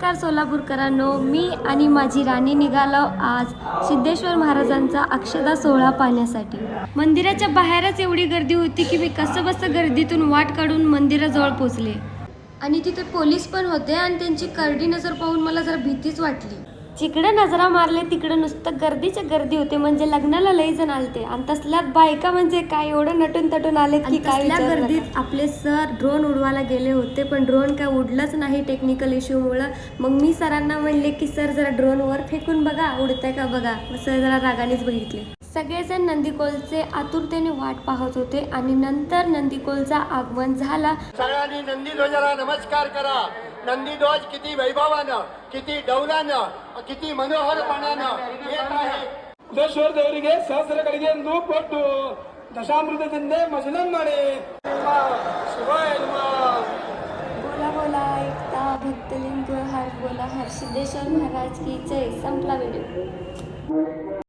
नमस्कार सोलापूरकरांनो, मी आणि माझी राणी निघालो आज सिद्धेश्वर महाराजांचा अक्षदा सोहळा पाहण्यासाठी। मंदिराच्या बाहेरच एवढी गर्दी होती की मी कसंबसं गर्दीतून वाट काढून मंदिराजवळ पोहोचले आणि तिथे पोलीस पण होते आणि त्यांची करडी नजर पाहून मला जरा भीतीच वाटली। जिकडे नजरा मारले तिकडे नुसतं गर्दीच्या गर्दी होते, म्हणजे लग्नाला लई जण आलते आणि तसल्यात बायका म्हणजे काय एवढं नटून तटून आले की काय गर्दीत आपले सर ड्रोन उडवायला गेले होते, पण ड्रोन काय उडलंच नाही टेक्निकल इश्यूमुळं। मग मी सरांना म्हणले की सर जरा ड्रोन वर फेकून बघा उडतंय का बघा। सर जरा रागानेच बघितले। सगळेजण नंदीकोलचे आतुरतेने वाट पाहत होते आणि नंतर नंदीकोलचा आगमन झाला। सगळ्यांनी नंदीध्वजाला नमस्कार करा। नंदीध्वज किती वैभवानं, किती डौलानं, किती मनोहरपणानं येत आहे। सिद्धेश्वर देवರಿಗೆ सहस्रಗಳಿಗೆ ನೂಪಟ್ಟು दशामृतದಿಂದ मजलन माडे शिवाय बोला बोला ऐकता भक्तलिंग हर बोला हर सिद्धेश्वर महाराज की जय। संपला व्हिडिओ।